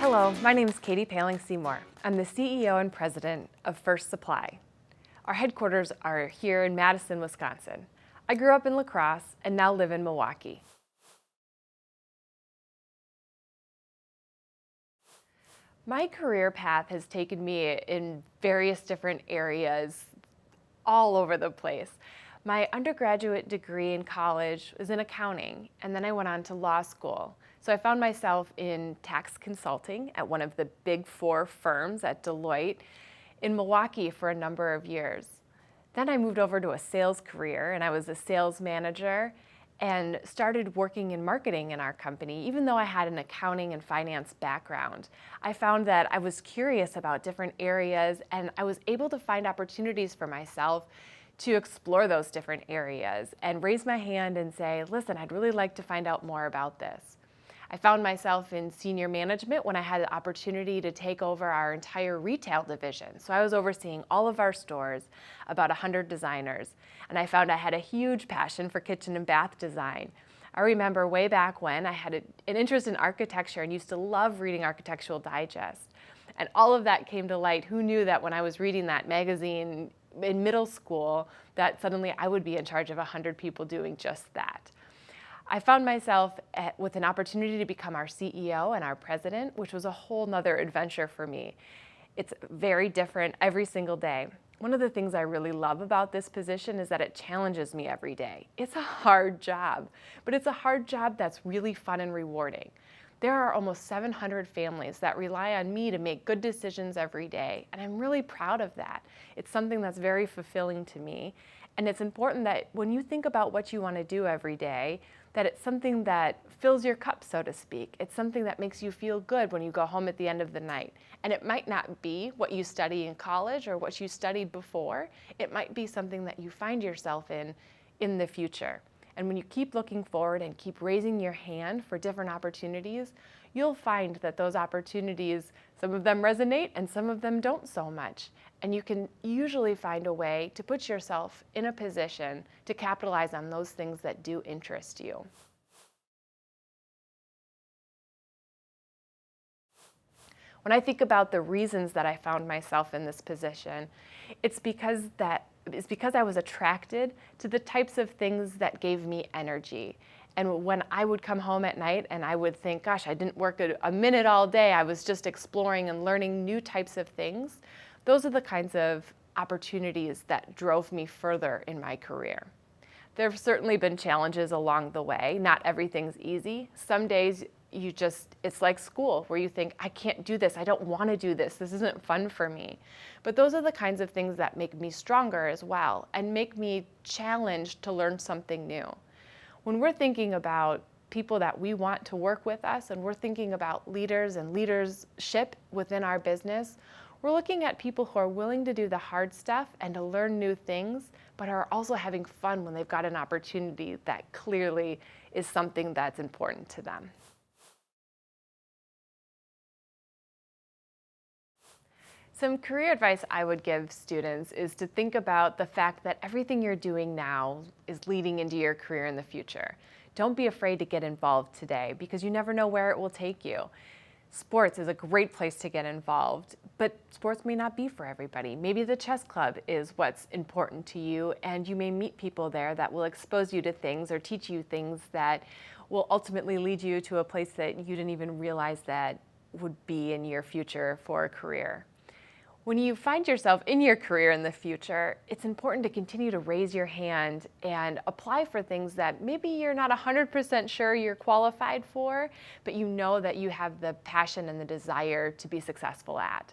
Hello, my name is Poehling Seymour. I'm the CEO and president of First Supply. Our headquarters are here in Madison, Wisconsin. I grew up in La Crosse and now live in Milwaukee. My career path has taken me in various different areas all over the place. My undergraduate degree in college was in accounting, and then I went on to law school. So I found myself in tax consulting at one of the big four firms at Deloitte in Milwaukee for a number of years. Then I moved over to a sales career, and I was a sales manager and started working in marketing in our company. Even though I had an accounting and finance background, I found that I was curious about different areas, and I was able to find opportunities for myself to explore those different areas and raise my hand and say, listen, I'd really like to find out more about this. I found myself in senior management when I had the opportunity to take over our entire retail division. So I was overseeing all of our stores, about 100 designers, and I found I had a huge passion for kitchen and bath design. I remember way back when I had an interest in architecture and used to love reading Architectural Digest. And all of that came to light. Who knew that when I was reading that magazine in middle school, that suddenly I would be in charge of 100 people doing just that. I found myself with an opportunity to become our CEO and our president, which was a whole nother adventure for me. It's very different every single day. One of the things I really love about this position is that it challenges me every day. It's a hard job, but it's a hard job that's really fun and rewarding. There are almost 700 families that rely on me to make good decisions every day, and I'm really proud of that. It's something that's very fulfilling to me, and it's important that when you think about what you want to do every day, that it's something that fills your cup, so to speak. It's something that makes you feel good when you go home at the end of the night. And it might not be what you study in college or what you studied before. It might be something that you find yourself in the future. And when you keep looking forward and keep raising your hand for different opportunities, you'll find that those opportunities, some of them resonate and some of them don't so much. And you can usually find a way to put yourself in a position to capitalize on those things that do interest you. When I think about the reasons that I found myself in this position, it's because I was attracted to the types of things that gave me energy. And when I would come home at night and I would think, gosh, I didn't work a minute all day, I was just exploring and learning new types of things, those are the kinds of opportunities that drove me further in my career. There have certainly been challenges along the way. Not everything's easy. Some days it's like school where you think, I can't do this, I don't want to do this isn't fun for me. But those are the kinds of things that make me stronger as well and make me challenged to learn something new. When we're thinking about people that we want to work with us and we're thinking about leaders and leadership within our business, we're looking at people who are willing to do the hard stuff and to learn new things, but are also having fun when they've got an opportunity that clearly is something that's important to them. Some career advice I would give students is to think about the fact that everything you're doing now is leading into your career in the future. Don't be afraid to get involved today because you never know where it will take you. Sports is a great place to get involved, but sports may not be for everybody. Maybe the chess club is what's important to you, and you may meet people there that will expose you to things or teach you things that will ultimately lead you to a place that you didn't even realize that would be in your future for a career. When you find yourself in your career in the future, it's important to continue to raise your hand and apply for things that maybe you're not 100% sure you're qualified for, but you know that you have the passion and the desire to be successful at.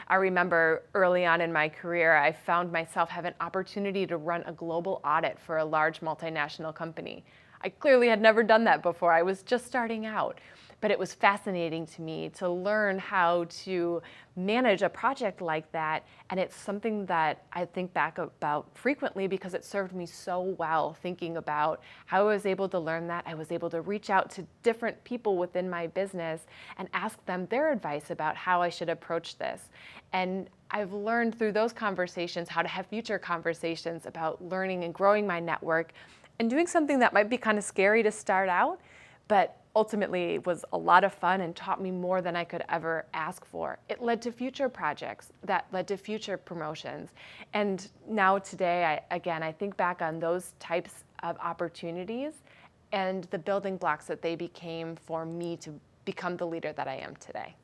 I remember early on in my career, I found myself having an opportunity to run a global audit for a large multinational company. I clearly had never done that before. I was just starting out. But it was fascinating to me to learn how to manage a project like that, and it's something that I think back about frequently because it served me so well thinking about how I was able to learn that. I was able to reach out to different people within my business and ask them their advice about how I should approach this. And I've learned through those conversations how to have future conversations about learning and growing my network and doing something that might be kind of scary to start out, but ultimately was a lot of fun and taught me more than I could ever ask for. It led to future projects that led to future promotions. And now today, I think back on those types of opportunities and the building blocks that they became for me to become the leader that I am today.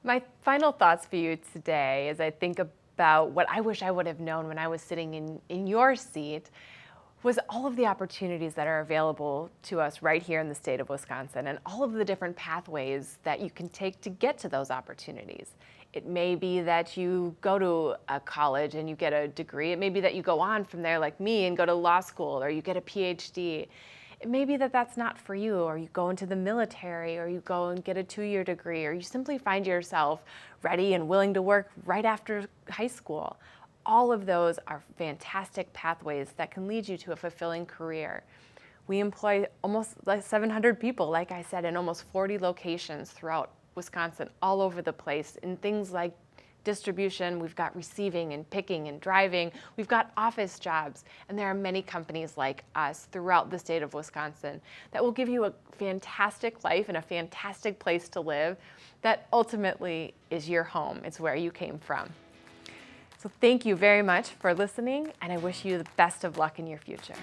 My final thoughts for you today as I think about what I wish I would have known when I was sitting in your seat was all of the opportunities that are available to us right here in the state of Wisconsin and all of the different pathways that you can take to get to those opportunities. It may be that you go to a college and you get a degree. It may be that you go on from there like me and go to law school, or you get a PhD. It may be that that's not for you, or you go into the military, or you go and get a 2-year degree, or you simply find yourself ready and willing to work right after high school. All of those are fantastic pathways that can lead you to a fulfilling career. We employ almost like 700 people, like I said, in almost 40 locations throughout Wisconsin, all over the place, in things like distribution. We've got receiving and picking and driving. We've got office jobs. And there are many companies like us throughout the state of Wisconsin that will give you a fantastic life and a fantastic place to live that ultimately is your home. It's where you came from. So thank you very much for listening, and I wish you the best of luck in your future.